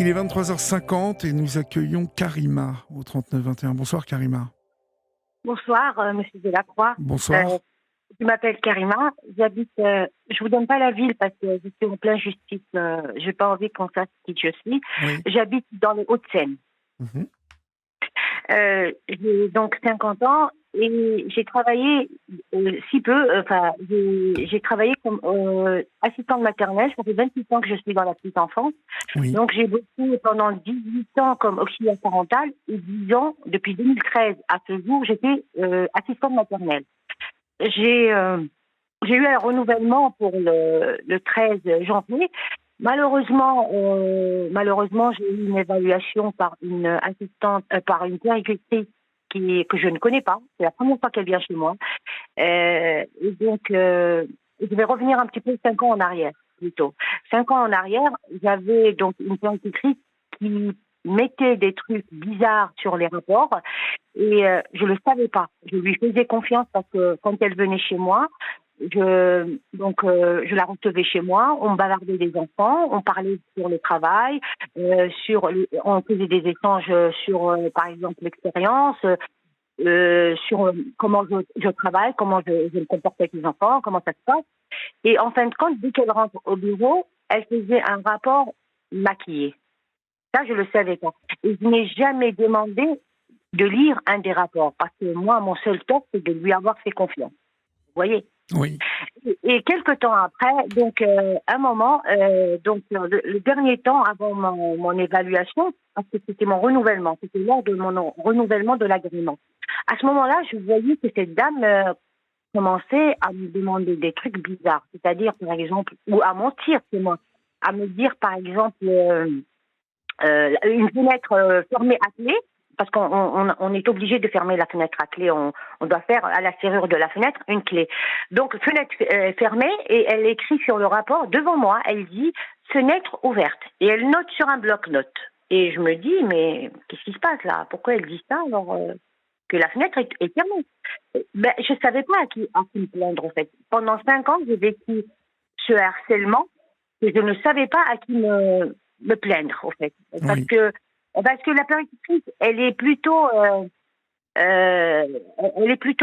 Il est 23h50 et nous accueillons Karima au 39-21. Bonsoir Karima. Bonsoir, monsieur Delacroix. Bonsoir. Je m'appelle Karima. J'habite. Je vous donne pas la ville parce que je suis en pleine justice. J'ai pas envie qu'on sache qui je suis. Oui. J'habite dans les Hauts-de-Seine. Mhm. J'ai donc 50 ans et j'ai travaillé si peu. J'ai travaillé comme assistante maternelle. Ça fait 28 ans que je suis dans la petite enfance. Oui. Donc j'ai bossé pendant 18 ans comme auxiliaire parentale et 10 ans, depuis 2013 à ce jour, j'étais assistante maternelle. J'ai eu un renouvellement pour le 13 janvier. Malheureusement, j'ai eu une évaluation par une assistante, par une puéricultrice que je ne connais pas. C'est la première fois qu'elle vient chez moi. Et donc, je vais revenir un petit peu 5 ans en arrière, plutôt. 5 ans en arrière, j'avais donc une puéricultrice qui mettait des trucs bizarres sur les rapports et je le savais pas. Je lui faisais confiance parce que quand elle venait chez moi, je la recevais chez moi, on bavardait des enfants, on parlait sur le travail, on faisait des échanges sur, par exemple, l'expérience, sur comment je travaille, comment je me comporte avec les enfants, comment ça se passe. Et en fin de compte, dès qu'elle rentre au bureau, elle faisait un rapport maquillé. Ça, je le savais pas. Et je n'ai jamais demandé de lire un des rapports parce que moi, mon seul tort, c'est de lui avoir fait confiance. Vous voyez? Oui. Et quelques temps après, donc un moment, le dernier temps avant mon évaluation, parce que c'était mon renouvellement, c'était lors de mon renouvellement de l'agrément. À ce moment-là, je voyais que cette dame commençait à me demander des trucs bizarres, c'est-à-dire par exemple, ou à mentir, c'est moi, à me dire par exemple une fenêtre fermée à clé. Parce qu'on est obligé de fermer la fenêtre à clé. On doit faire à la serrure de la fenêtre une clé. Donc, fenêtre fermée, et elle écrit sur le rapport, devant moi, elle dit « fenêtre ouverte ». Et elle note sur un bloc-notes. Et je me dis, mais qu'est-ce qui se passe là? Pourquoi elle dit ça alors que la fenêtre est fermée? Je ne savais pas à qui me plaindre, en fait. Pendant 5 ans, j'ai vécu ce harcèlement et je ne savais pas à qui me plaindre, en fait. Oui. Parce que la puéricultrice, elle est plutôt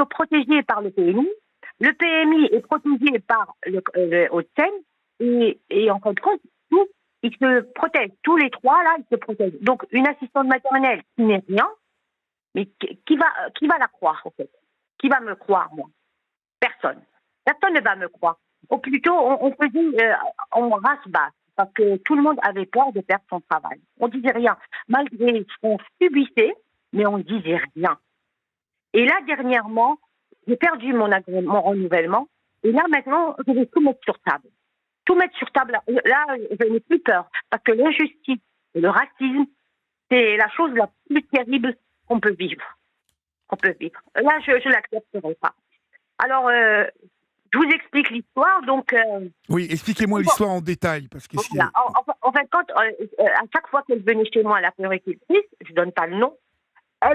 protégée par le PMI. Le PMI est protégé par le Hauts-de-Seine. Et en fin de compte, ils se protègent. Tous les trois, là, ils se protègent. Donc, une assistante maternelle qui n'est rien, mais qui va la croire, en fait? Qui va me croire, moi? Personne. Personne ne va me croire. Ou plutôt, on faisait en race basse. Parce que tout le monde avait peur de perdre son travail. On disait rien. Malgré ce qu'on subissait, mais on disait rien. Et là, dernièrement, j'ai perdu mon renouvellement. Et là, maintenant, je vais tout mettre sur table. Tout mettre sur table. Là, je n'ai plus peur. Parce que l'injustice et le racisme, c'est la chose la plus terrible qu'on peut vivre. Là, je ne l'accepterai pas. Alors, je vous explique l'histoire, donc... Oui, expliquez-moi l'histoire en détail. Parce que voilà. En fait, à chaque fois qu'elle venait chez moi, la puéricultrice, je ne donne pas le nom, à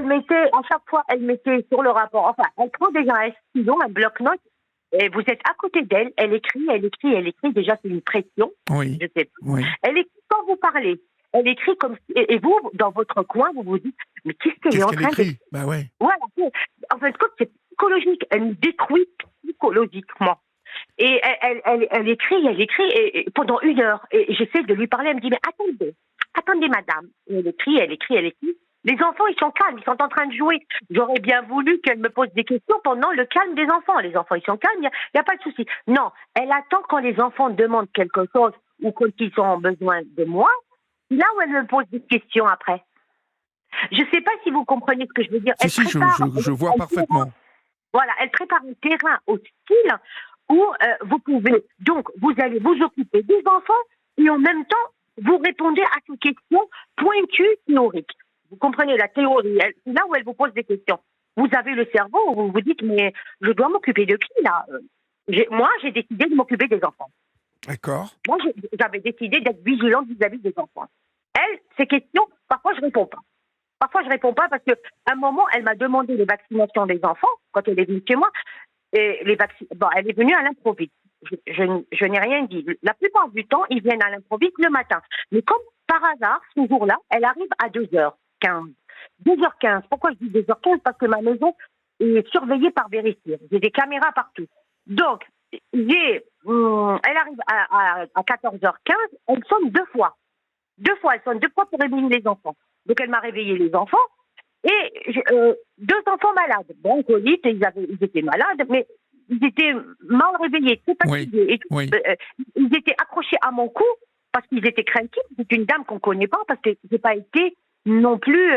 chaque fois, elle mettait sur le rapport, enfin, elle prend déjà un stylo, un bloc-notes, et vous êtes à côté d'elle, elle écrit, déjà c'est une pression, oui. Je sais pas. Oui. Elle écrit quand vous parlez, elle écrit comme si, et vous, dans votre coin, vous vous dites, mais qu'est-ce qu'elle est en train écrit? Bah ouais. Voilà, en fait, c'est psychologique, elle me détruit psychologiquement. Et elle écrit et pendant 1 heure. Et j'essaie de lui parler, elle me dit, mais attendez madame. Et elle écrit. Les enfants, ils sont calmes, ils sont en train de jouer. J'aurais bien voulu qu'elle me pose des questions pendant le calme des enfants. Les enfants, ils sont calmes, il n'y a pas de souci. Non, elle attend quand les enfants demandent quelque chose ou quand ils ont besoin de moi, là où elle me pose des questions après. Je ne sais pas si vous comprenez ce que je veux dire. Si, je vois parfaitement. Voilà, elle prépare un terrain hostile où vous pouvez, donc, vous allez vous occuper des enfants et en même temps, vous répondez à ces questions pointues théoriques. Vous comprenez la théorie, c'est là où elle vous pose des questions. Vous avez le cerveau où vous vous dites, mais je dois m'occuper de qui, là? Moi, j'ai décidé de m'occuper des enfants. D'accord. Moi, j'avais décidé d'être vigilante vis-à-vis des enfants. Elle, ces questions, parfois, je réponds pas. Parfois, je réponds pas parce qu'à un moment, elle m'a demandé les vaccinations des enfants quand elle est venue chez moi. Et elle est venue à l'improviste. Je n'ai rien dit. La plupart du temps, ils viennent à l'improviste le matin. Mais comme par hasard, ce jour-là, elle arrive à 2h15. 2h15. Pourquoi je dis 2h15? Parce que ma maison est surveillée par Vérifier. J'ai des caméras partout. Donc, elle arrive à 14h15, elle sonne 2 fois. 2 fois, elle sonne 2 fois pour réveiller les enfants. Donc, elle m'a réveillé les enfants. Et 2 enfants malades. Bon, Colite, ils étaient malades, mais ils étaient mal réveillés, très fatigués. Et ils étaient accrochés à mon cou parce qu'ils étaient craintifs. C'est une dame qu'on ne connaît pas parce que je n'ai pas été non plus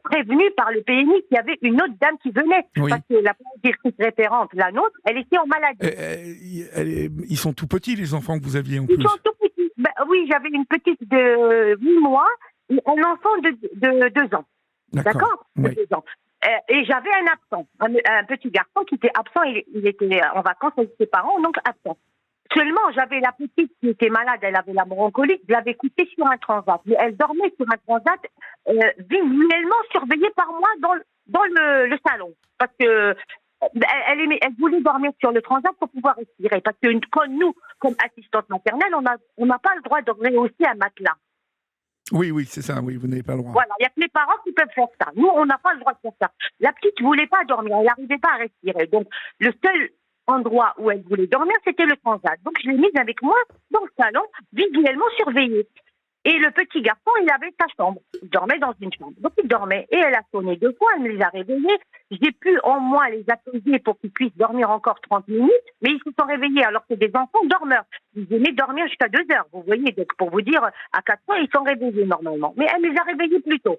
prévenue par le PMI qu'il y avait une autre dame qui venait. Parce que la directrice référente, la nôtre, elle était en maladie. Ils sont tout petits, les enfants que vous aviez en plus. Ils sont tout petits. Ben, oui, j'avais une petite de 8 mois et un enfant de 2 ans. D'accord, oui. 2 ans. Et j'avais un absent, un petit garçon qui était absent, il était en vacances avec ses parents, donc absent. Seulement, j'avais la petite qui était malade, elle avait la bronchiolite, je l'avais couchée sur un transat. Mais elle dormait sur un transat visuellement surveillée par moi dans le salon. Parce que elle voulait dormir sur le transat pour pouvoir respirer. Parce que comme nous, comme assistante maternelle, on n'a pas le droit de dormir aussi un matelas. Oui, c'est ça, oui, vous n'avez pas le droit. Voilà, il n'y a que les parents qui peuvent faire ça. Nous, on n'a pas le droit de faire ça. La petite ne voulait pas dormir, elle n'arrivait pas à respirer. Donc, le seul endroit où elle voulait dormir, c'était le transat. Donc, je l'ai mise avec moi dans le salon, visuellement surveillée. Et le petit garçon, il avait sa chambre. Il dormait dans une chambre. Donc, il dormait. Et elle a sonné 2 fois, elle me les a réveillés. J'ai pu au moins les apaiser pour qu'ils puissent dormir encore 30 minutes. Mais ils se sont réveillés alors que des enfants dormeurs. Ils aimaient dormir jusqu'à 2 heures. Vous voyez, donc pour vous dire, à 4 ans, ils sont réveillés normalement. Mais elle les a réveillés plus tôt.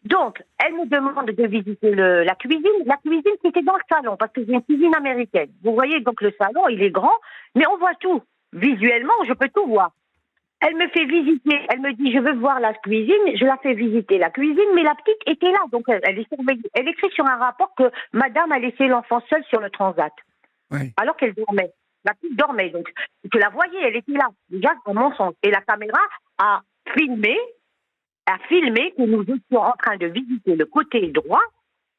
Donc, elle me demande de visiter la cuisine. La cuisine, c'était dans le salon, parce que j'ai une cuisine américaine. Vous voyez, donc le salon, il est grand, mais on voit tout. Visuellement, je peux tout voir. Elle me fait visiter, elle me dit, je veux voir la cuisine, je la fais visiter la cuisine, mais la petite était là, donc elle est surveillée. Elle écrit sur un rapport que madame a laissé l'enfant seul sur le transat, alors qu'elle dormait. La petite dormait, donc je la voyais, elle était là, déjà dans mon sens. Et la caméra a filmé que nous étions en train de visiter le côté droit,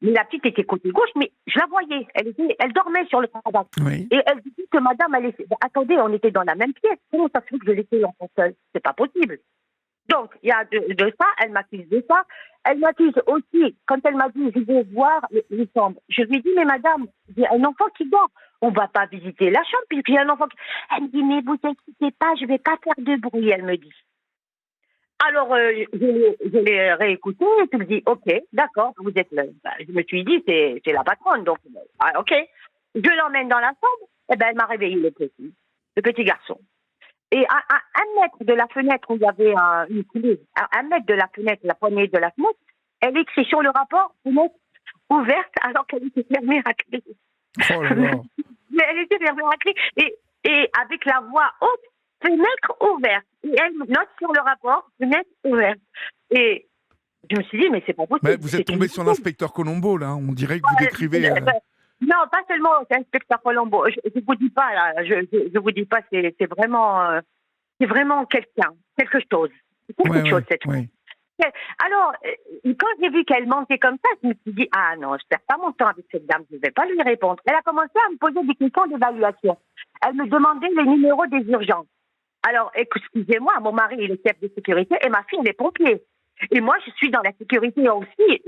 mais la petite était côté gauche, mais je la voyais, elle dormait sur le transat. Et elle dit que madame a laissé... Attendez, on était dans la même pièce, comment ça se fait que je laissais l'enfant seul? C'est pas possible. Donc, il y a de ça, elle m'accuse de ça. Elle m'accuse aussi, quand elle m'a dit, je vais voir les chambres. Je lui ai dit, mais madame, il y a un enfant qui dort. On va pas visiter la chambre, puis il y a un enfant qui... Elle me dit, mais vous inquiétez pas, je vais pas faire de bruit, elle me dit. Alors, je l'ai réécouté, et je me dis, ok, d'accord, vous êtes là. Je me suis dit, c'est la patronne, donc, ok. Je l'emmène dans la chambre, et elle m'a réveillé le petit garçon. Et à 1 mètre de la fenêtre où il y avait une clé, à 1 mètre de la fenêtre, la poignée de la fenêtre, elle écrit sur le rapport, fenêtre ouverte, alors qu'elle était fermée à clé. Oh là là. Mais elle était fermée à clé, et avec la voix haute, fenêtre ouverte. Et elle note sur le rapport, fenêtre ouverte. Et je me suis dit, mais c'est pas possible. Mais vous êtes tombé sur l'inspecteur Colombo, là. On dirait que vous décrivez... Non, pas seulement l'inspecteur Colombo. Je vous dis pas, là. Je vous dis pas, c'est vraiment quelque chose. C'est quelque chose, cette fois. Alors, quand j'ai vu qu'elle mentait comme ça, je me suis dit, ah non, je perds pas mon temps avec cette dame, je ne vais pas lui répondre. Elle a commencé à me poser des questions d'évaluation. Elle me demandait les numéros des urgences. Alors, excusez-moi, mon mari il est chef de sécurité et ma fille elle est pompier. Et moi, je suis dans la sécurité aussi.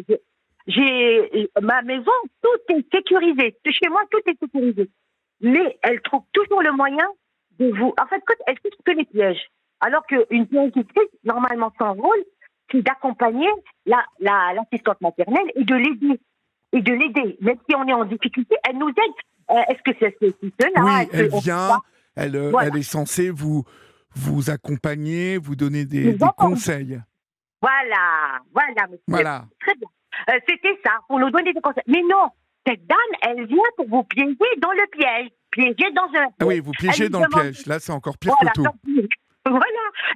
J'ai ma maison, tout est sécurisé. Chez moi, tout est sécurisé. Mais elle trouve toujours le moyen de vous... En fait, elle fixe que les pièges. Alors qu'une piégitrice, normalement, son rôle, c'est d'accompagner l'assistante maternelle et de l'aider. Même si on est en difficulté, elle nous aide. Est-ce que c'est cela? Oui, elle vient... Elle est censée vous accompagner, vous donner des conseils. Voilà, monsieur. Voilà. Très bien. C'était ça, pour nous donner des conseils. Mais non, cette dame, elle vient pour vous piéger dans le piège. Piéger dans un... Ah oui, vous piégez dans le piège. Là, c'est encore pire que tout. Voilà.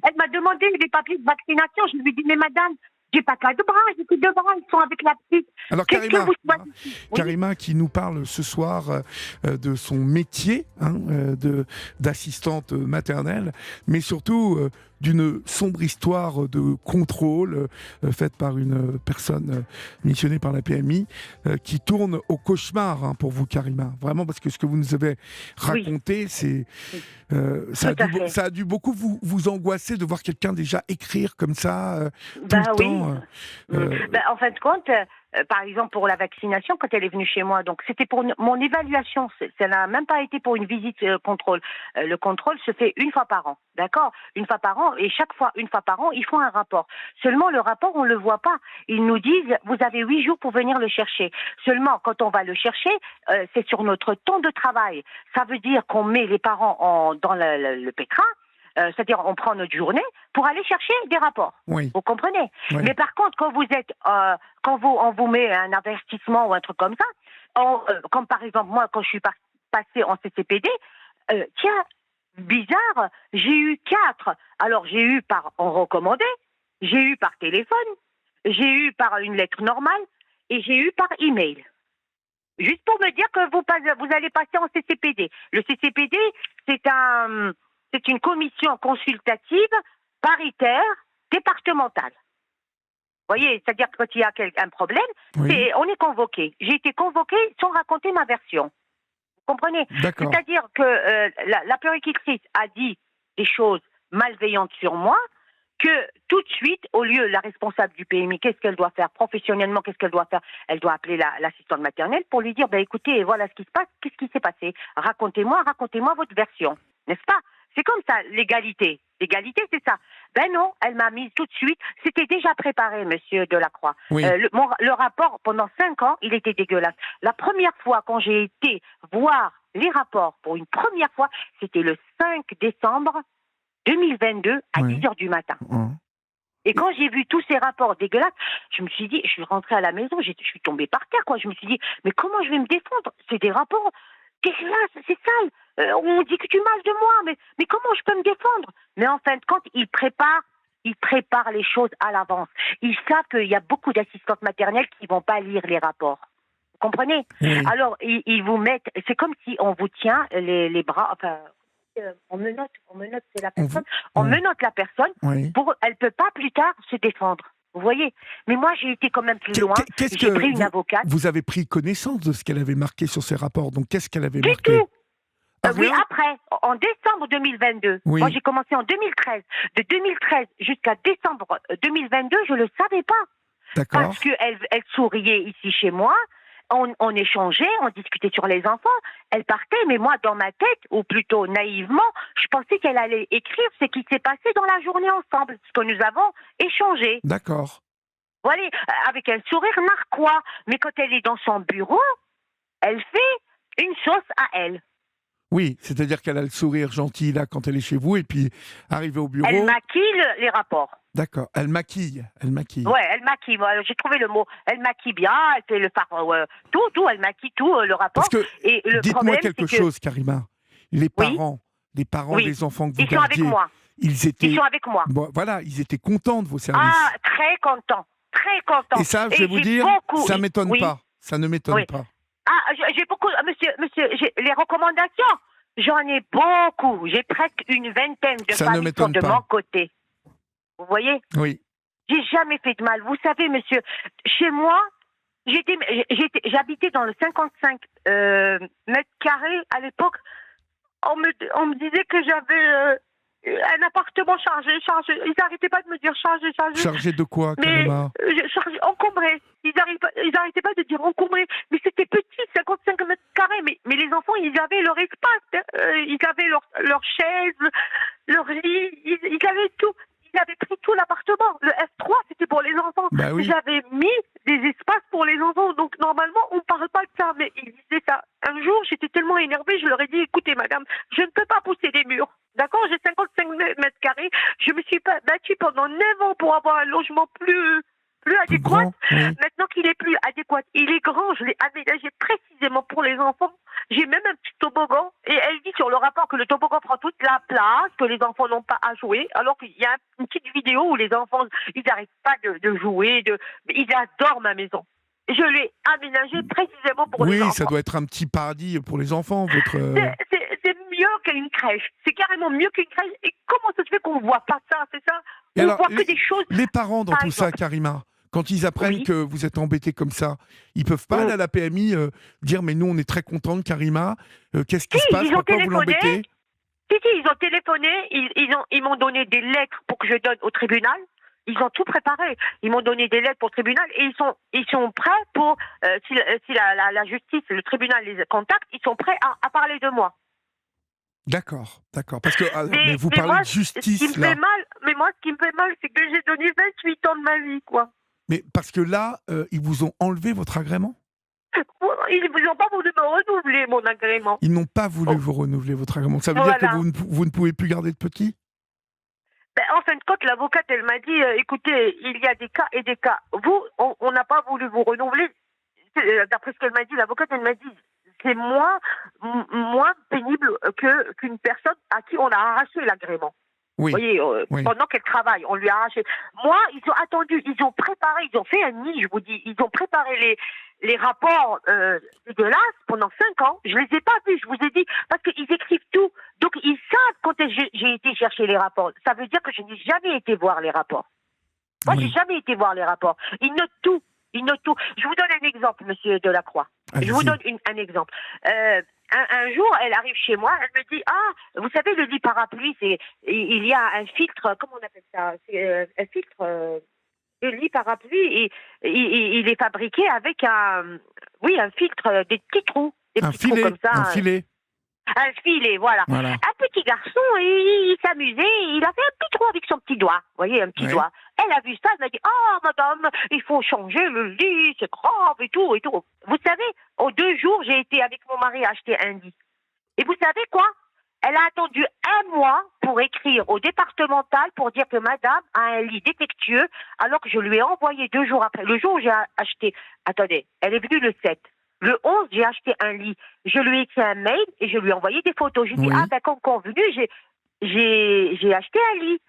Elle m'a demandé des papiers de vaccination. Je lui ai dit, mais madame, j'ai pas de bras, j'ai que 2 bras, ils sont avec la petite. Alors Karima qui nous parle ce soir de son métier d'assistante maternelle, mais surtout d'une sombre histoire de contrôle faite par une personne missionnée par la PMI qui tourne au cauchemar pour vous, Karima. Vraiment, parce que ce que vous nous avez raconté, c'est ça a dû beaucoup vous angoisser de voir quelqu'un déjà écrire comme ça tout le temps. En fin de compte, par exemple pour la vaccination, quand elle est venue chez moi, donc c'était pour mon évaluation. Ça n'a même pas été pour une visite contrôle. Le contrôle se fait une fois par an, d'accord ? Une fois par an, et chaque fois, une fois par an, ils font un rapport. Seulement le rapport, on le voit pas. Ils nous disent, vous avez 8 jours pour venir le chercher. Seulement, quand on va le chercher, c'est sur notre temps de travail. Ça veut dire qu'on met les parents dans le pétrin. C'est-à-dire on prend notre journée pour aller chercher des rapports. Oui. Vous comprenez ? Oui. Mais par contre, quand vous êtes, on vous met un avertissement ou un truc comme ça, comme par exemple moi quand je suis passée en CCPD, tiens, bizarre, j'ai eu 4. Alors j'ai eu en recommandé, j'ai eu par téléphone, j'ai eu par une lettre normale et j'ai eu par email. Juste pour me dire que vous allez passer en CCPD. Le CCPD, c'est une commission consultative, paritaire, départementale. Vous voyez, c'est-à-dire que quand il y a un problème, on est convoqué. J'ai été convoquée sans raconter ma version. Vous comprenez ? D'accord. C'est-à-dire que la puéricultrice a dit des choses malveillantes sur moi, que tout de suite, au lieu, la responsable du PMI, qu'est-ce qu'elle doit faire professionnellement, qu'est-ce qu'elle doit faire ? Elle doit appeler l'assistante maternelle pour lui dire, écoutez, voilà ce qui se passe, qu'est-ce qui s'est passé ? Racontez-moi votre version, n'est-ce pas ? C'est comme ça, l'égalité. L'égalité, c'est ça. Non, elle m'a mise tout de suite. C'était déjà préparé, monsieur Delacroix. Oui. Le rapport, pendant 5 ans, il était dégueulasse. La première fois, quand j'ai été voir les rapports, pour une première fois, c'était le 5 décembre 2022 à 10h du matin. Et quand j'ai vu tous ces rapports dégueulasses, je me suis dit, je suis rentrée à la maison, je suis tombée par terre, quoi. Je me suis dit, mais comment je vais me défendre ? C'est des rapports dégueulasses, c'est sale. On dit que tu mal de moi, mais comment je peux me défendre ? Mais en fin de compte, ils préparent les choses à l'avance. Ils savent qu'il y a beaucoup d'assistantes maternelles qui vont pas lire les rapports. Vous comprenez ? Alors, ils vous mettent, c'est comme si on vous tient les bras, enfin, on menotte, c'est la personne. On menotte la personne, elle peut pas plus tard se défendre. Vous voyez ? Mais moi, j'ai été quand même plus loin. J'ai pris une avocate. Vous avez pris connaissance de ce qu'elle avait marqué sur ses rapports. Donc, qu'est-ce qu'elle avait marqué ? Du tout. Oui, après, en décembre 2022. Oui. Moi, j'ai commencé en 2013. De 2013 jusqu'à décembre 2022, je le savais pas. D'accord. Parce qu'elle souriait ici chez moi. On échangeait, on discutait sur les enfants. Elle partait, mais moi, dans ma tête, ou plutôt naïvement, je pensais qu'elle allait écrire ce qui s'est passé dans la journée ensemble, ce que nous avons échangé. D'accord. Voilà, avec un sourire narquois. Mais quand elle est dans son bureau, elle fait une sauce à elle. Oui, c'est-à-dire qu'elle a le sourire gentil là quand elle est chez vous et puis arrivée au bureau. Elle maquille les rapports. D'accord, elle maquille. Ouais, elle maquille. J'ai trouvé le mot. Elle maquille bien, elle fait le fard, tout, elle maquille tout le rapport. Parce que et le dites-moi quelque chose, Karima. Les parents des enfants que vous gardiez, sont avec moi. Ils sont avec moi. Bon, voilà, ils étaient contents de vos services. Ah, très contents. Et ça, je vais vous dire, ça m'étonne pas. Ça ne m'étonne pas. Ah, j'ai beaucoup, monsieur, les recommandations, j'en ai beaucoup. J'ai presque une vingtaine de familles qui sont de mon côté. Vous voyez ? Oui. J'ai jamais fait de mal. Vous savez, monsieur, chez moi, j'habitais dans le 55 mètres carrés à l'époque. On me disait que j'avais un appartement chargé. Ils n'arrêtaient pas de me dire chargé. Chargé de quoi, Karima ? Chargé, encombré. Ils n'arrêtaient pas de dire encombré. Mais c'était petit, 55 mètres carrés. Mais les enfants, ils avaient leur espace. Ils avaient leur chaise, leur lit. Ils avaient tout. Ils avaient pris tout l'appartement. Le F3, c'était pour les enfants. Bah oui. J'avais mis des espaces pour les enfants. Donc, normalement, on ne parle pas de ça. Mais ils disaient ça. Un jour, j'étais tellement énervée, je leur ai dit, écoutez, madame, je ne peux pas pousser des murs. D'accord ? J'ai 55 mètres carrés. Je me suis battue pendant 9 ans pour avoir un logement plus adéquat. Grand, oui. Maintenant qu'il est plus adéquat, il est grand, je l'ai aménagé précisément pour les enfants. J'ai même un petit toboggan. Et elle dit sur le rapport que le toboggan prend toute la place, que les enfants n'ont pas à jouer. Alors qu'il y a une petite vidéo où les enfants, ils n'arrêtent pas de jouer. Ils adorent ma maison. Je l'ai aménagé précisément pour les enfants. Oui, ça doit être un petit paradis pour les enfants, votre... C'est mieux qu'une crèche. C'est carrément mieux qu'une crèche. Et comment ça se fait qu'on ne voit pas ça, c'est ça? Et On alors, voit que des choses. les parents dans Par tout ça, exemple. Karima, quand ils apprennent Oui. que vous êtes embêté comme ça, ils peuvent pas aller à la PMI dire mais nous on est très contents de Karima, qu'est-ce qui Si, se passe, ils ont pourquoi vous téléphoné. l'embêtez? Si, ils ont téléphoné. Ils m'ont donné des lettres pour que je donne au tribunal. Ils ont tout préparé. Ils m'ont donné des lettres pour le tribunal et ils sont prêts pour, si la justice, le tribunal les contacte, ils sont prêts à parler de moi. D'accord, parce que mais vous Mais parlez moi, de ce qui me justice fait là. mal, ce qui me fait mal, c'est que j'ai donné 28 ans de ma vie, quoi. Mais parce que là, ils vous ont enlevé votre agrément? Ils vous ont pas voulu me renouveler mon agrément. Ils n'ont pas voulu Oh, vous renouveler votre agrément. Ça veut dire que voilà. vous ne pouvez plus garder de petits? Ben, en fin de compte, l'avocate, elle m'a dit, écoutez, il y a des cas et des cas. Vous, on n'a pas voulu vous renouveler. D'après ce qu'elle m'a dit, l'avocate, elle m'a dit, c'est moins pénible qu'une personne à qui on a arraché l'agrément. Oui, Vous voyez, oui. pendant qu'elle travaille, on lui a arraché. Moi, ils ont attendu, ils ont préparé, ils ont fait un nid, je vous dis, ils ont préparé les rapports dégueulasses pendant 5 ans. Je les ai pas vus, je vous ai dit, parce qu'ils écrivent tout. Donc, ils savent quand j'ai été chercher les rapports. Ça veut dire que je n'ai jamais été voir les rapports. Moi, j'ai jamais été voir les rapports. Ils notent tout. Ils notent tout. Je vous donne un exemple, monsieur Delacroix. Allez-y. Je vous donne un exemple. Un jour, elle arrive chez moi, elle me dit, ah, vous savez, le lit parapluie, il y a un filtre, comment on appelle ça? C'est un filtre, le lit parapluie, et il est fabriqué avec un filtre, des petits trous. Des Un petits trous filet, comme ça. un filet. Un filet, voilà. Voilà. Un petit garçon, il s'amusait, il a fait un petit trou avec son petit doigt. Vous voyez, un petit Ouais. doigt. Elle a vu ça, elle m'a dit, ah, madame, il faut changer le lit, c'est grave et tout, et tout. Vous savez, en 2 jours, j'ai été avec mon mari acheter un lit. Et vous savez quoi? Elle a attendu 1 mois pour écrire au départemental pour dire que madame a un lit défectueux, alors que je lui ai envoyé 2 jours après. Le jour où j'ai acheté, attendez, elle est venue le 7. Le 11, j'ai acheté un lit. Je lui ai écrit un mail et je lui ai envoyé des photos. J'ai dit, Oui. comme convenu, j'ai acheté un lit.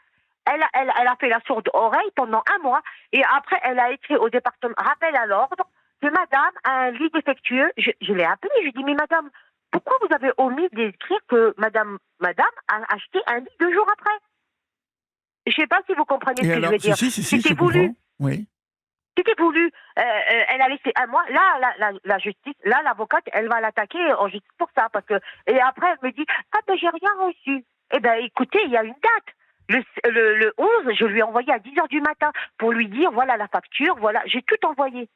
Elle a fait la sourde oreille pendant 1 mois. Et après, elle a écrit au département, rappel à l'ordre, que madame a un lit défectueux. Je l'ai appelé, je lui ai dit, mais madame, pourquoi vous avez omis d'écrire que madame a acheté un lit 2 jours après? Je ne sais pas si vous comprenez ce que je veux dire. Si, C'était je voulu. comprends. Oui. C'était voulu. Elle a laissé 1 mois. Là, la justice, là, l'avocate, elle va l'attaquer en justice pour ça. Et après, elle me dit, ah ben, j'ai rien reçu. Eh ben, écoutez, il y a une date. Le 11, je lui ai envoyé à 10h du matin pour lui dire, voilà la facture, voilà, j'ai tout envoyé.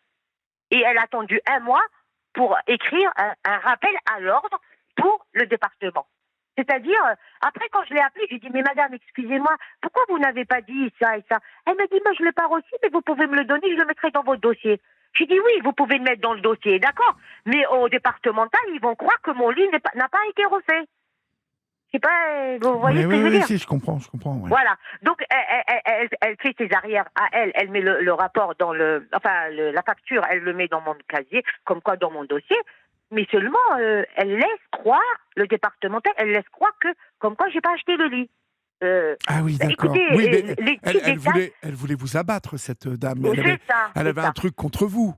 Et elle a attendu 1 mois pour écrire un rappel à l'ordre pour le département. C'est-à-dire, après, quand je l'ai appelée, je lui ai dit, mais madame, excusez-moi, pourquoi vous n'avez pas dit ça et ça? Elle m'a dit, mais je ne l'ai pas reçu, mais vous pouvez me le donner, je le mettrai dans votre dossier. J'ai dit, oui, vous pouvez le mettre dans le dossier, d'accord, mais au départemental, ils vont croire que mon lit n'a pas été refait. Je sais pas, vous voyez ce que je veux dire? Si, je comprends. Ouais. Voilà. Donc, elle fait ses arrières à elle. Elle met le rapport dans la facture, elle le met dans mon casier, comme quoi dans mon dossier. Mais seulement, elle laisse croire, le départemental, elle laisse croire que, comme quoi, j'ai pas acheté le lit. Ah oui, d'accord. Écoutez, Oui, mais les petits détails. elle voulait vous abattre, cette dame. Elle avait un truc contre vous.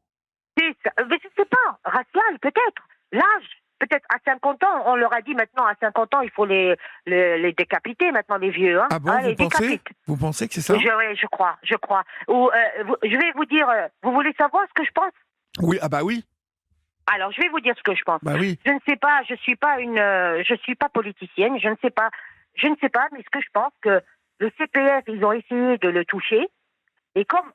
C'est ça. Mais je sais pas, racial, peut-être. L'âge. Peut-être à 50 ans, on leur a dit maintenant à 50 ans, il faut les décapiter maintenant, les vieux. Hein. Ah bon, vous pensez que c'est ça? Je crois. Ou, je vais vous dire, vous voulez savoir ce que je pense? Oui, ah bah oui. Alors, je vais vous dire ce que je pense. Bah oui. Je ne sais pas, je suis pas politicienne, je ne sais pas, mais ce que je pense que le CPF, ils ont essayé de le toucher. Et comme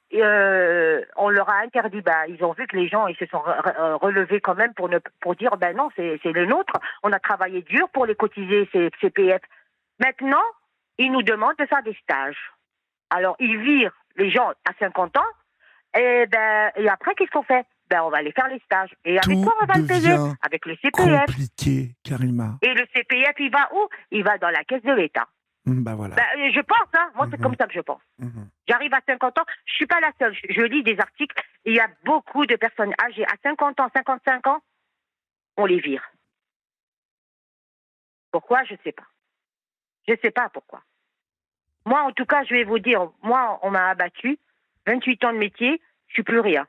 on leur a interdit, ils ont vu que les gens ils se sont relevés quand même pour dire non, c'est le nôtre. On a travaillé dur pour les cotiser ces CPF. Maintenant, ils nous demandent de faire des stages. Alors ils virent les gens à 50 ans et après qu'est-ce qu'on fait? On va aller faire les stages. Et avec quoi on va le payer? Avec le CPF. Compliqué, Karima. Et le CPF, il va où? Il va dans la caisse de l'État. Bah voilà. Je pense, hein. Moi, c'est comme ça que je pense. J'arrive à 50 ans, je suis pas la seule. Je lis des articles, il y a beaucoup de personnes âgées à 50 ans, 55 ans, on les vire. Pourquoi? Je sais pas. Je sais pas pourquoi. Moi, en tout cas, je vais vous dire, moi, on m'a abattu, 28 ans de métier, je suis plus rien.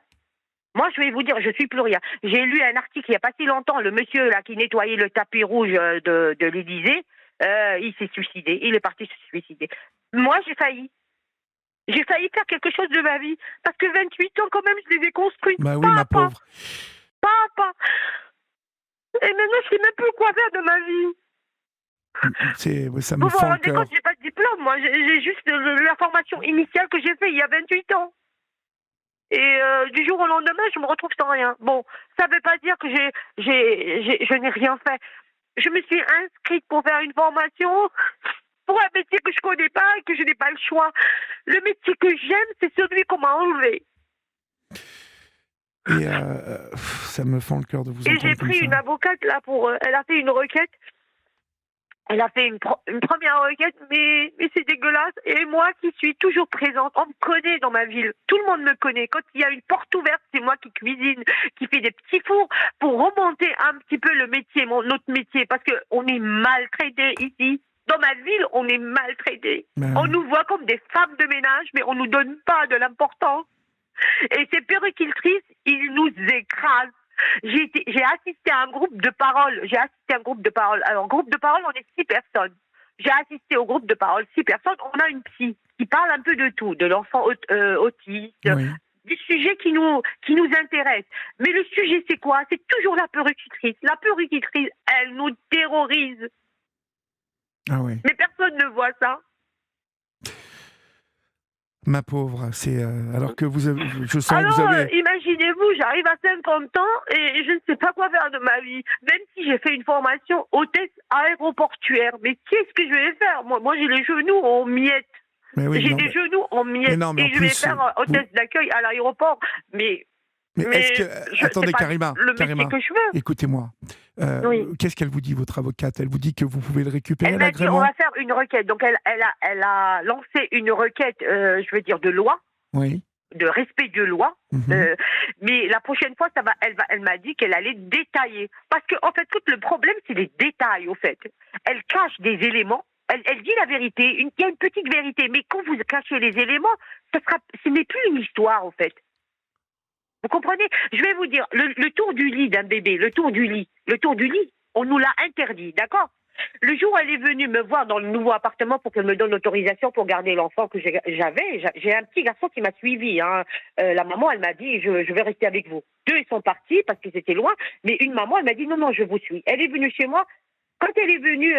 Moi, je vais vous dire, je suis plus rien. J'ai lu un article il n'y a pas si longtemps, le monsieur là qui nettoyait le tapis rouge de l'Élysée, il s'est suicidé. Il est parti se suicider. Moi, j'ai failli. J'ai failli faire quelque chose de ma vie. Parce que 28 ans, quand même, je les ai construits. Bah oui, Pas ma à pas. pauvre. Pas à pas. Et maintenant, je sais même plus quoi faire de ma vie. Ça Vous me vous fend le rendez cœur. compte, j'ai pas de diplôme. Moi, j'ai juste la formation initiale que j'ai fait il y a 28 ans. Et du jour au lendemain, je me retrouve sans rien. Bon, ça ne veut pas dire que je n'ai rien fait. Je me suis inscrite pour faire une formation pour un métier que je connais pas et que je n'ai pas le choix. Le métier que j'aime, c'est celui qu'on m'a enlevé. Et ça me fend le cœur de vous Et entendre j'ai comme pris ça. une avocate là pour. Elle a fait une requête. Elle a fait une première requête, mais c'est dégueulasse. Et moi qui suis toujours présente, on me connaît dans ma ville. Tout le monde me connaît. Quand il y a une porte ouverte, c'est moi qui cuisine, qui fait des petits fours pour remonter un petit peu le métier, notre métier. Parce qu'on est maltraités ici. Dans ma ville, on est maltraités. On nous voit comme des femmes de ménage, mais on nous donne pas de l'importance. Et ces puéricultrices, ils nous écrasent. J'ai assisté à un groupe de parole. Alors, groupe de parole, on est 6 personnes. J'ai assisté au groupe de parole, 6 personnes. On a une psy qui parle un peu de tout, de l'enfant autiste, du sujet qui nous intéresse. Mais le sujet, c'est quoi? C'est toujours la puéricultrice. La puéricultrice, elle nous terrorise. Ah oui. Mais personne ne voit ça. Ma pauvre, c'est alors que vous avez, je sens Alors, que vous avez. Imaginez-vous, j'arrive à 50 ans et je ne sais pas quoi faire de ma vie. Même si j'ai fait une formation hôtesse aéroportuaire, mais qu'est-ce que je vais faire? Moi, j'ai les genoux en miettes. Oui, j'ai les genoux en miettes et je vais faire hôtesse d'accueil à l'aéroport. Mais est-ce que attendez, Karima, le métier que je veux. Écoutez-moi. Oui. Qu'est-ce qu'elle vous dit, votre avocate? Elle vous dit que vous pouvez le récupérer, Elle m'a dit l'agrément? on va faire une requête. Donc elle a lancé une requête, je veux dire de loi. Oui. De respect de loi, mais la prochaine fois, elle m'a dit qu'elle allait détailler. Parce que, en fait, tout le problème, c'est les détails, au fait. Elle cache des éléments, elle dit la vérité, il y a une petite vérité, mais quand vous cachez les éléments, ce n'est plus une histoire, au fait. Vous comprenez? Je vais vous dire, le tour du lit d'un bébé, le tour du lit, on nous l'a interdit, d'accord? Le jour où elle est venue me voir dans le nouveau appartement pour qu'elle me donne l'autorisation pour garder l'enfant que j'avais, j'ai un petit garçon qui m'a suivi. Hein. La maman, elle m'a dit, je vais rester avec vous. 2, ils sont partis parce que c'était loin, mais une maman, elle m'a dit, non, je vous suis. Elle est venue chez moi. Quand elle est venue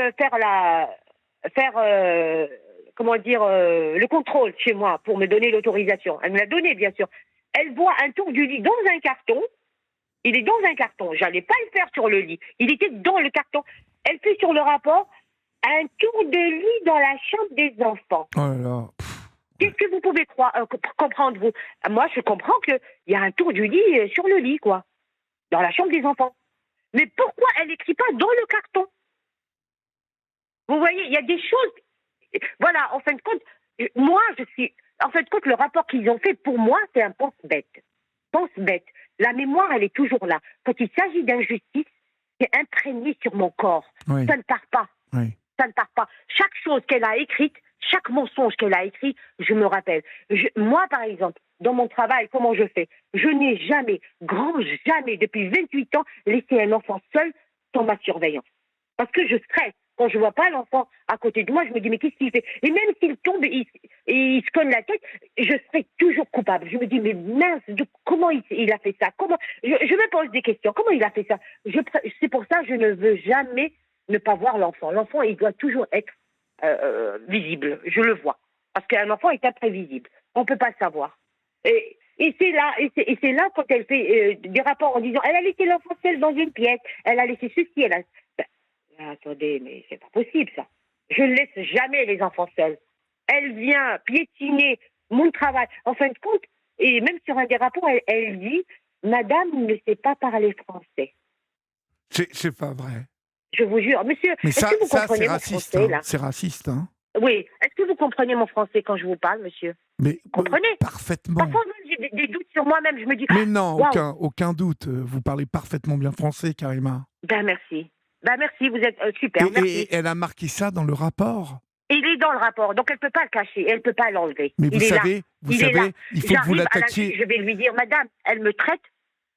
le contrôle chez moi pour me donner l'autorisation, elle me l'a donné, bien sûr. Elle voit un tour du lit dans un carton. Il est dans un carton. J'allais pas le faire sur le lit. Il était dans le carton. Elle fait sur le rapport un tour de lit dans la chambre des enfants. Oh là là. Qu'est-ce que vous pouvez comprendre, vous? Moi, je comprends qu'il y a un tour du lit sur le lit, quoi. Dans la chambre des enfants. Mais pourquoi elle n'écrit pas dans le carton? Vous voyez, il y a des choses... Voilà, en fin de compte, moi, en fin de compte, le rapport qu'ils ont fait, pour moi, c'est un pense-bête. Pense-bête. La mémoire, elle est toujours là. Quand il s'agit d'injustice, c'est imprégné sur mon corps. Oui. Ça ne part pas. Oui. Ça ne part pas. Chaque chose qu'elle a écrite, chaque mensonge qu'elle a écrit, je me rappelle. Moi, par exemple, dans mon travail, comment je fais? Je n'ai jamais, depuis 28 ans, laissé un enfant seul sans ma surveillance. Parce que je stresse. Quand je ne vois pas l'enfant à côté de moi, je me dis, mais qu'est-ce qu'il fait? Et même s'il tombe et il se cogne la tête, je serai toujours coupable. Je me dis, mais mince, comment il a fait ça? Je me pose des questions. Comment il a fait ça? C'est pour ça que je ne veux jamais ne pas voir l'enfant. L'enfant, il doit toujours être visible. Je le vois. Parce qu'un enfant est imprévisible. On ne peut pas le savoir. Et c'est là quand elle fait des rapports en disant, elle a laissé l'enfant seul dans une pièce, elle a laissé ceci, attendez, mais c'est pas possible, ça. Je ne laisse jamais les enfants seuls. Elle vient piétiner mon travail. En fin de compte, et même sur un des rapports, elle dit, madame ne sait pas parler français. C'est pas vrai. Je vous jure. Monsieur, mais est-ce que vous comprenez mon raciste, français, hein, là? c'est raciste, hein? Oui. Est-ce que vous comprenez mon français quand je vous parle, monsieur? Mais vous comprenez? Parfaitement. Parfois, j'ai des doutes sur moi-même. Je me dis... Mais non, wow. aucun doute. Vous parlez parfaitement bien français, Karima. Ben merci. Vous êtes super, merci. Et elle a marqué ça dans le rapport? Il est dans le rapport, donc elle ne peut pas le cacher, elle ne peut pas l'enlever. Mais vous savez, il faut que vous l'attaquiez. Je vais lui dire, madame, elle me traite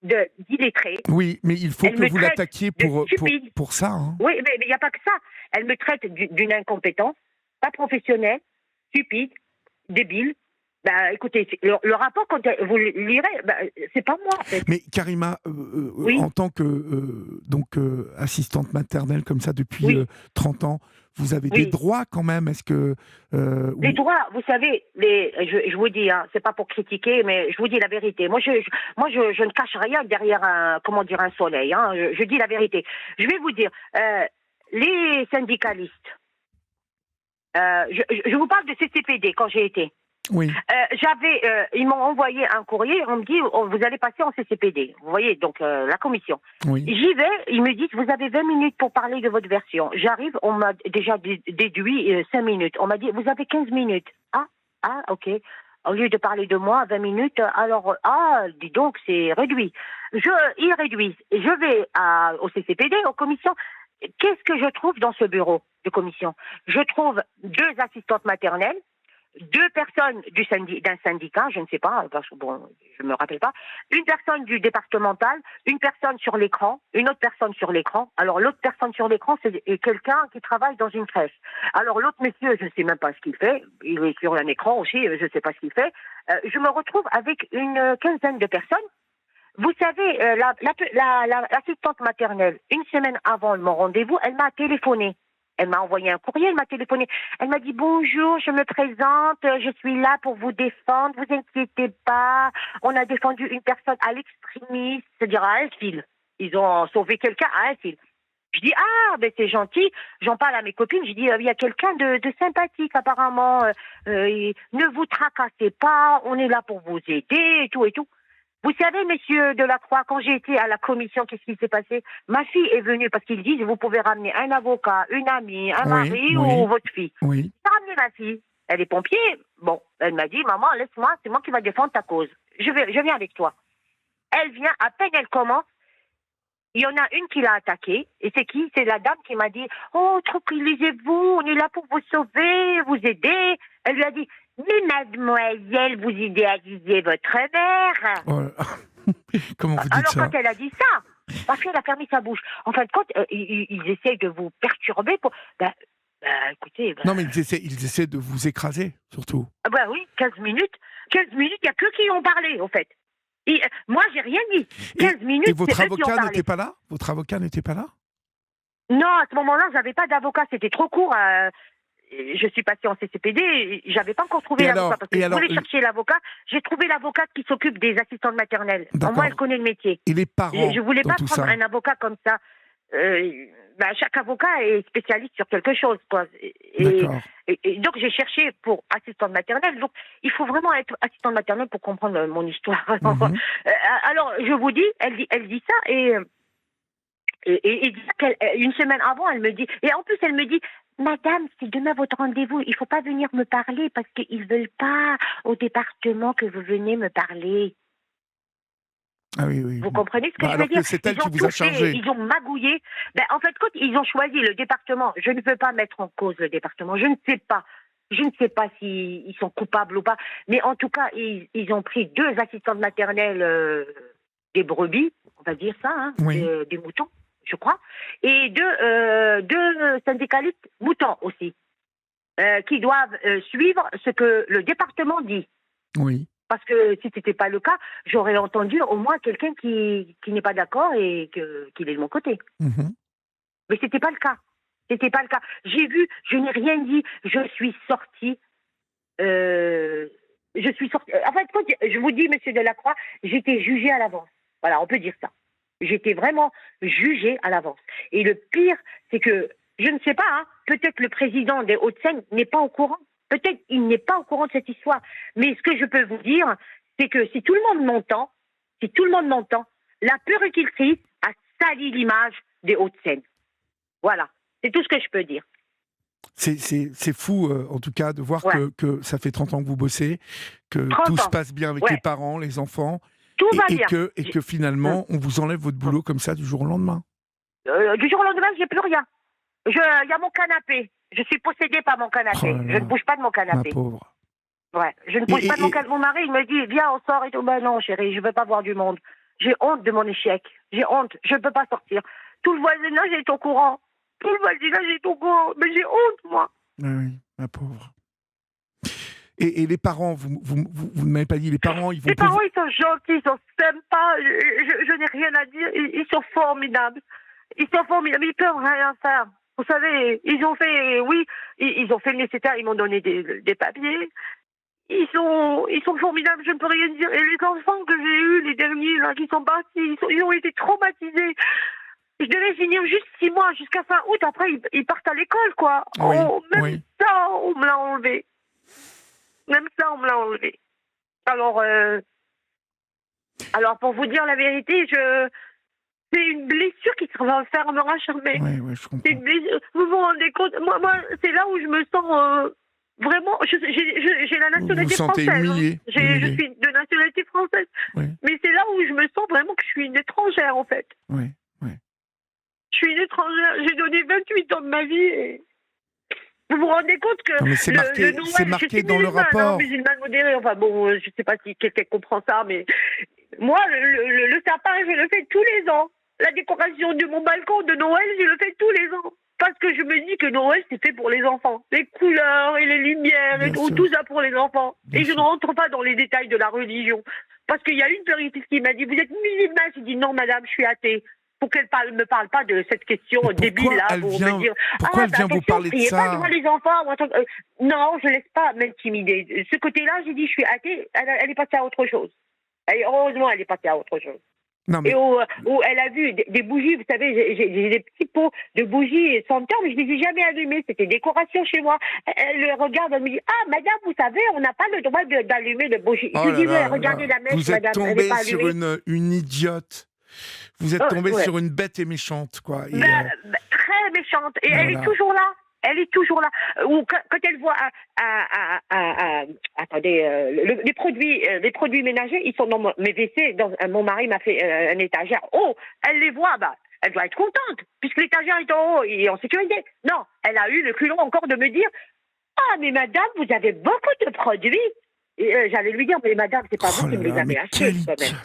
d'illettrée. Oui, mais il faut Elle que me vous traite l'attaquiez de stupide. pour ça. Hein. Oui, mais il n'y a pas que ça. Elle me traite d'une incompétence, pas professionnelle, stupide, débile. Bah, écoutez, le rapport, quand vous le lirez, bah, c'est pas moi, en fait. Mais Karima, Oui, en tant que assistante maternelle comme ça depuis oui, 30 ans, vous avez des oui. droits quand même. Est-ce que Les droits, vous savez, je vous dis, hein, c'est pas pour critiquer, mais je vous dis la vérité. Je ne cache rien derrière un soleil. Hein, je dis la vérité. Je vais vous dire, les syndicalistes. Je vous parle de CCPD quand j'ai été. oui, Ils m'ont envoyé un courrier, on me dit, oh, vous allez passer en CCPD. Vous voyez, donc la commission. oui, J'y vais, ils me disent, vous avez 20 minutes pour parler de votre version. J'arrive, on m'a déjà déduit 5 minutes. On m'a dit, vous avez 15 minutes. Ok. Au lieu de parler de moi, 20 minutes, alors, dis donc, c'est réduit. Ils réduisent. Je vais au CCPD, aux commissions. Qu'est-ce que je trouve dans ce bureau de commission? Je trouve 2 assistantes maternelles, 2 personnes d'un syndicat, je ne sais pas, parce que bon, je me rappelle pas, une personne du départemental, une personne sur l'écran, une autre personne sur l'écran. Alors l'autre personne sur l'écran, c'est quelqu'un qui travaille dans une crèche. Alors l'autre monsieur, je ne sais même pas ce qu'il fait, il est sur un écran aussi, je ne sais pas ce qu'il fait. Je me retrouve avec une quinzaine de personnes. Vous savez, l'assistante maternelle, une semaine avant mon rendez-vous, elle m'a téléphoné. Elle m'a envoyé un courrier, elle m'a téléphoné. Elle m'a dit bonjour, je me présente, je suis là pour vous défendre, vous inquiétez pas. On a défendu une personne à l'extrémiste, c'est-à-dire à un fil. Ils ont sauvé quelqu'un à un fil. Je dis ben c'est gentil. J'en parle à mes copines. Je dis il y a quelqu'un de sympathique apparemment. Ne vous tracassez pas, on est là pour vous aider et tout et tout. Vous savez, monsieur Delacroix, quand j'ai été à la commission, qu'est-ce qui s'est passé? Ma fille est venue parce qu'ils disent vous pouvez ramener un avocat, une amie, un oui, mari oui, ou votre fille. oui. J'ai ramené ma fille. Elle est pompier. Bon, elle m'a dit maman, laisse-moi, c'est moi qui va défendre ta cause. Je viens avec toi. Elle vient, à peine elle commence, il y en a une qui l'a attaquée. Et c'est qui? C'est la dame qui m'a dit oh, tranquillisez-vous, on est là pour vous sauver, vous aider. Elle lui a dit mais mademoiselle, vous idéalisez votre mère. Oh là là. Comment vous dites Alors ça? quand elle a dit ça, parce qu'elle a fermé sa bouche. En fin de compte, ils essayent de vous perturber pour... écoutez... Non, mais ils essaient de vous écraser, surtout. Oui, 15 minutes. 15 minutes, il n'y a que qui ont parlé, en fait. Moi, j'ai rien dit. 15 minutes, et votre c'est eux qui ont avocat parlé. n'était pas là? Votre avocat n'était pas là? Non, à ce moment-là, j'avais pas d'avocat. C'était trop court. Je suis passée en CCPD, j'avais pas encore trouvé l'avocat parce que je voulais chercher l'avocat. J'ai trouvé l'avocate qui s'occupe des assistantes maternelles. Au moins, elle connaît le métier. Et les parents? Je voulais pas prendre un avocat comme ça. Chaque avocat est spécialiste sur quelque chose, quoi. Et donc j'ai cherché pour assistante maternelle. Donc il faut vraiment être assistante maternelle pour comprendre mon histoire. Alors je vous dis, elle dit ça et une semaine avant, elle me dit, et en plus elle me dit, madame, c'est demain votre rendez-vous, il faut pas venir me parler parce qu'ils veulent pas au département que vous venez me parler. Ah oui, oui. Vous comprenez ce que je veux dire? C'est elle qui vous a chargé. Ils ont magouillé. En fait, quand ils ont choisi le département, je ne veux pas mettre en cause le département. Je ne sais pas. Je ne sais pas s'ils sont coupables ou pas. Mais en tout cas, ils ont pris 2 assistantes maternelles des brebis, on va dire ça, hein, des moutons, je crois, et 2 syndicalistes moutons aussi, qui doivent suivre ce que le département dit. Oui. Parce que si ce n'était pas le cas, j'aurais entendu au moins quelqu'un qui n'est pas d'accord et qu'il est de mon côté. Mais ce n'était pas le cas. C'était pas le cas. J'ai vu, je n'ai rien dit, je suis sortie. En fait, je vous dis, monsieur Delacroix, j'étais jugée à l'avance. Voilà, on peut dire ça. J'étais vraiment jugée à l'avance. Et le pire, c'est que, je ne sais pas, hein, peut-être le président des Hauts-de-Seine n'est pas au courant. Peut-être il n'est pas au courant de cette histoire. Mais ce que je peux vous dire, c'est que si tout le monde m'entend, la puéricultrice a sali l'image des Hauts-de-Seine. Voilà, c'est tout ce que je peux dire. C'est fou, en tout cas, de voir que ça fait 30 ans que vous bossez, que tout se passe bien avec les parents, les enfants, tout va bien. Et que finalement, on vous enlève votre boulot comme ça du jour au lendemain. Du jour au lendemain, j'ai plus rien. Il y a mon canapé. Je suis possédée par mon canapé. Oh là là, je ne bouge pas de mon canapé. Ma pauvre. Ouais, je ne bouge pas de mon canapé. Mon mari, il me dit, viens, on sort et tout. Ben non, chérie, je ne veux pas voir du monde. J'ai honte de mon échec. J'ai honte. Je ne peux pas sortir. Tout le voisinage est au courant. Tout le voisinage est au courant. Mais j'ai honte, moi. Oui, ma pauvre. Et les parents, vous ne m'avez pas dit, les parents, ils vont... Les parents, ils sont gentils, ils sont sympas. Je n'ai rien à dire. Ils sont formidables. Ils sont formidables. Ils peuvent rien faire. Vous savez, ils ont fait, oui, ils ont fait le nécessaire. Ils m'ont donné des papiers. Ils sont formidables. Je ne peux rien dire. Et les enfants que j'ai eus, les derniers, là, qui sont partis, ils ont été traumatisés. Je devais finir juste 6 mois, jusqu'à fin août. Après, ils partent à l'école, quoi. Oui, même ça, on me l'a enlevé. Même ça, on me l'a enlevé. Alors, pour vous dire la vérité, c'est une blessure qui se refermera jamais. Oui, je comprends. C'est une blessure. Vous vous rendez compte, moi, c'est là où je me sens vraiment. J'ai la nationalité sentez française. humilié, Je suis de nationalité française. Oui. Mais c'est là où je me sens vraiment que je suis une étrangère, en fait. Oui. Je suis une étrangère. J'ai donné 28 ans de ma vie et... Vous vous rendez compte que non, mais c'est marqué dans le rapport. Musulmane modérée, enfin bon, je ne sais pas si quelqu'un comprend ça, mais moi, le sapin, je le fais tous les ans. La décoration de mon balcon de Noël, je le fais tous les ans. Parce que je me dis que Noël, c'est fait pour les enfants. Les couleurs et les lumières et tout ça pour les enfants. Et je ne rentre pas dans les détails de la religion. Parce qu'il y a une période qui m'a dit, vous êtes musulmane? J'ai dit, non madame, je suis athée. Pour qu'elle me parle pas de cette question débile là, pour me dire pourquoi elle vient vous parler de ça? Pas devant les enfants. Non, je laisse pas m'intimider. Ce côté-là, j'ai dit je suis athée, elle est passée à autre chose. Heureusement, elle est passée à autre chose. Non, mais... Et où elle a vu des bougies, vous savez, j'ai des petits pots de bougies senteurs, mais je les ai jamais allumées. C'était décoration chez moi. Elle le regarde, elle me dit, ah madame, vous savez, on n'a pas le droit d'allumer de bougies. Je lui dis, regardez la mèche, vous êtes madame. tombée sur une idiote. Vous êtes tombée sur une bête et méchante, quoi. Et très méchante. Et elle est toujours là. Elle est toujours là. Ou quand elle voit, attendez, les produits ménagers, ils sont dans mes WC. Mon mari m'a fait un étagère. Oh, elle les voit, elle doit être contente, puisque l'étagère est en haut et en sécurité. Non, elle a eu le culot encore de me dire, ah, mais madame, vous avez beaucoup de produits. Et j'allais lui dire, mais madame, c'est pas vous qui me les avez achetés, quand même.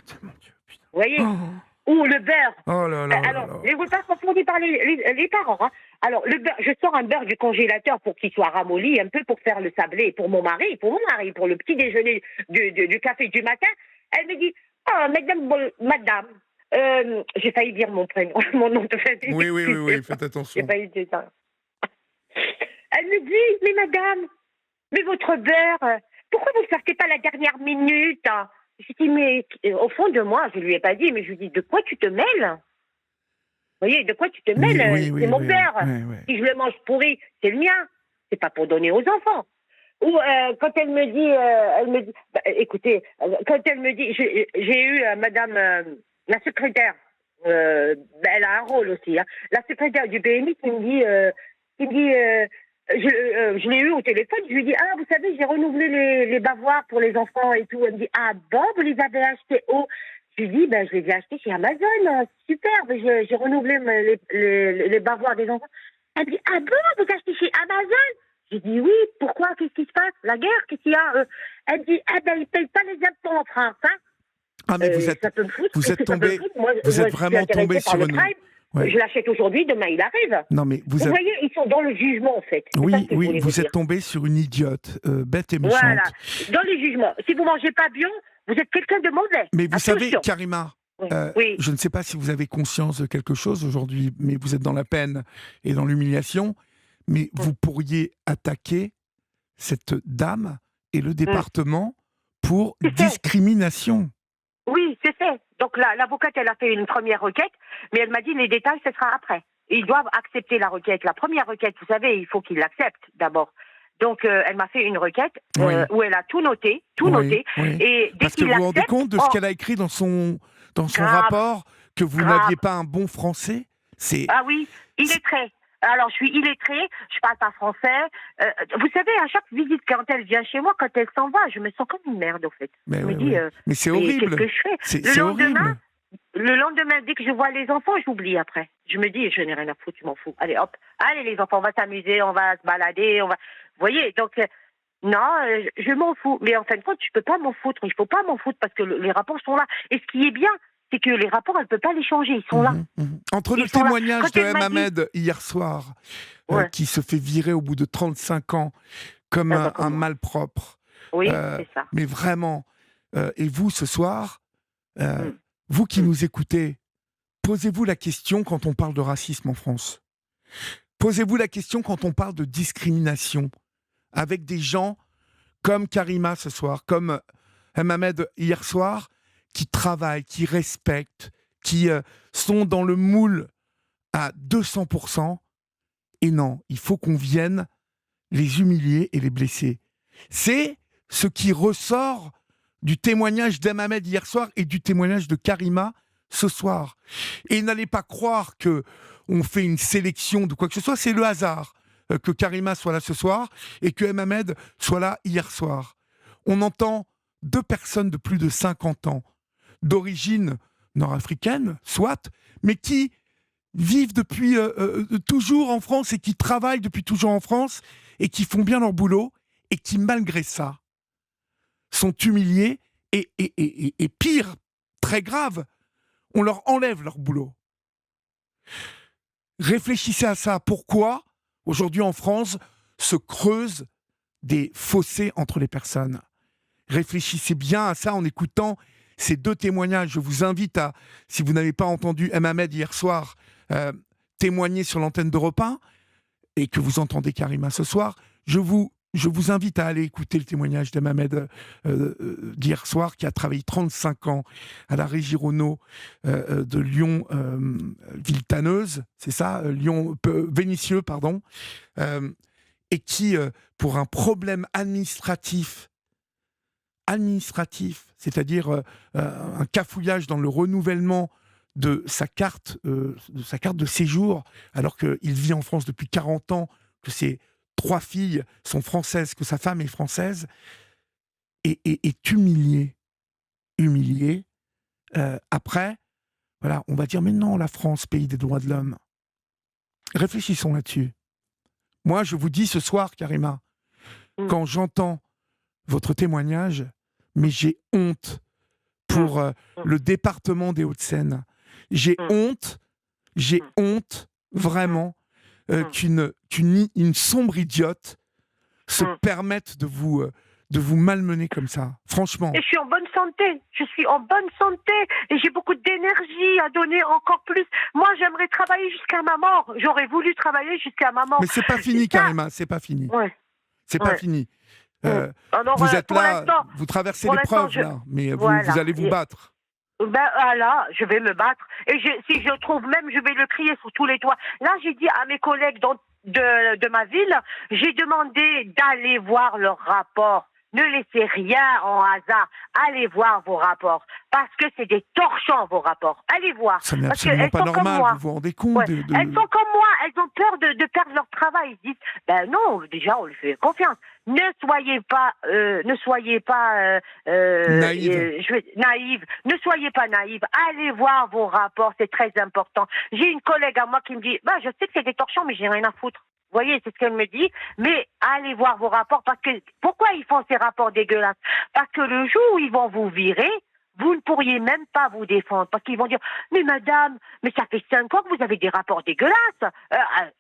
Vous voyez? Ou le beurre. Alors, les repas sont fournis par les parents. Hein. Alors, le beurre, je sors un beurre du congélateur pour qu'il soit ramolli, un peu pour faire le sablé pour mon mari, pour le petit déjeuner du café du matin. Elle me dit, ah, madame, j'ai failli dire mon prénom, mon nom de famille. Oui, faites attention. J'ai failli dire ça. Elle me dit, mais madame, mais votre beurre, pourquoi vous ne sortez pas la dernière minute? Je dis, mais au fond de moi, je lui ai pas dit, mais je lui dis, de quoi tu te mêles? Vous voyez, de quoi tu te mêles? C'est mon beurre. Si je le mange pourri, c'est le mien. C'est pas pour donner aux enfants. Ou quand elle me dit, écoutez, quand elle me dit, j'ai eu madame, la secrétaire, elle a un rôle aussi, hein, la secrétaire du PMI qui me dit, je l'ai eu au téléphone, je lui dis, ah, vous savez, j'ai renouvelé les bavoirs pour les enfants et tout. Elle me dit, ah bon, vous les avez achetés où? Je lui dis, je les ai achetés chez Amazon, super, j'ai renouvelé les bavoirs des enfants. Elle me dit, ah bon, vous achetez chez Amazon? J'ai dit, oui, pourquoi? Qu'est-ce qui se passe? La guerre, qu'est-ce qu'il y a? Elle me dit, ils ne payent pas les impôts en France, hein. Ah, mais vous êtes tombé, vous êtes vraiment tombé sur une... Ouais. Je l'achète aujourd'hui, demain il arrive. Non, mais vous voyez, ils sont dans le jugement en fait. Oui, vous êtes tombé sur une idiote, bête et méchante. Voilà, dans les jugements. Si vous ne mangez pas bio, vous êtes quelqu'un de mauvais. Mais vous savez, Karima, je ne sais pas si vous avez conscience de quelque chose aujourd'hui, mais vous êtes dans la peine et dans l'humiliation, mais vous pourriez attaquer cette dame et le département pour discrimination. Oui, c'est fait. Donc l'avocate, elle a fait une première requête, mais elle m'a dit les détails, ce sera après. Ils doivent accepter la requête. La première requête, vous savez, il faut qu'ils l'acceptent d'abord. Donc elle m'a fait une requête où elle a tout noté. Et parce que vous vous rendez compte de ce qu'elle a écrit dans son rapport, que vous n'aviez pas un bon français? Ah oui, illettré. Alors, je suis illettrée, je parle pas français. Vous savez, à chaque visite, quand elle vient chez moi, quand elle s'en va, je me sens comme une merde, en fait. Mais c'est horrible. Qu'est-ce que je fais? Le lendemain, dès que je vois les enfants, j'oublie après. Je me dis, je n'ai rien à foutre, je m'en fous. Allez, hop. Allez, les enfants, on va s'amuser, on va se balader, Vous voyez, donc... non, je m'en fous. Mais en fin de compte, je peux pas m'en foutre. Il faut pas m'en foutre parce que les rapports sont là. Et ce qui est bien, c'est que les rapports, elle ne peut pas les changer, ils sont là. Entre Ils le sont là. témoignage Quand de elle m'a dit- Ahmed hier soir, Ouais. qui se fait virer au bout de 35 ans comme un Exactement. malpropre, Oui, euh, c'est ça. mais vraiment, et vous ce soir, Mm. vous qui Mm. nous écoutez, posez-vous la question quand on parle de racisme en France. Posez-vous la question quand on parle de discrimination avec des gens comme Karima ce soir, comme Mohamed hier soir, qui travaillent, qui respectent, qui sont dans le moule à 200%. Et non, il faut qu'on vienne les humilier et les blesser. C'est ce qui ressort du témoignage d'Mohamed hier soir et du témoignage de Karima ce soir. Et n'allez pas croire que on fait une sélection de quoi que ce soit, c'est le hasard que Karima soit là ce soir et que Mohamed soit là hier soir. On entend deux personnes de plus de 50 ans, d'origine nord-africaine, soit, mais qui vivent depuis toujours en France et qui travaillent depuis toujours en France et qui font bien leur boulot et qui, malgré ça, sont humiliés et pire, très grave, on leur enlève leur boulot. Réfléchissez à ça. Pourquoi, aujourd'hui en France, se creusent des fossés entre les personnes? Réfléchissez bien à ça en écoutant ces deux témoignages. Je vous invite à, si vous n'avez pas entendu Mohamed hier soir témoigner sur l'antenne d'Europe 1 et que vous entendez Karima ce soir, je vous invite à aller écouter le témoignage de Mohamed d'hier soir, qui a travaillé 35 ans à la Régie Renault de Lyon Villetaneuse, c'est ça, Vénissieux, pardon, et qui, pour un problème administratif, c'est-à-dire un cafouillage dans le renouvellement de sa carte de séjour, alors qu'il vit en France depuis 40 ans, que ses 3 filles sont françaises, que sa femme est française, est humilié. Après, voilà, on va dire, mais non, la France, pays des droits de l'homme. Réfléchissons là-dessus. Moi, je vous dis ce soir, Karima, quand j'entends votre témoignage, mais j'ai honte pour le département des Hauts-de-Seine. J'ai honte, vraiment, qu'une sombre idiote se permette de vous malmener comme ça, franchement. Et je suis en bonne santé, et j'ai beaucoup d'énergie à donner encore plus. Moi, j'aimerais travailler jusqu'à ma mort. J'aurais voulu travailler jusqu'à ma mort. Mais c'est pas fini, Karima, c'est pas fini. Ouais. C'est pas fini. Alors, vous êtes là, vous traversez l'épreuve, là, mais vous allez vous battre. Ben là, je vais me battre. Et si je trouve même, je vais le crier sur tous les toits. Là, j'ai dit à mes collègues de ma ville, j'ai demandé d'aller voir leurs rapports. Ne laissez rien en hasard. Allez voir vos rapports. Parce que c'est des torchons, vos rapports. Allez voir. Ça n'est parce absolument pas normal, vous vous rendez compte Elles sont comme moi, elles ont peur de perdre leur travail. Ils se disent, ben non, déjà, on lui fait confiance. Ne soyez pas naïve. Ne soyez pas naïve. Allez voir vos rapports, c'est très important. J'ai une collègue à moi qui me dit, je sais que c'est des torchons, mais j'ai rien à foutre. Vous voyez, c'est ce qu'elle me dit. Mais allez voir vos rapports, parce que pourquoi ils font ces rapports dégueulasses? Parce que le jour où ils vont vous virer, vous ne pourriez même pas vous défendre. Parce qu'ils vont dire, mais madame, mais ça fait 5 ans que vous avez des rapports dégueulasses.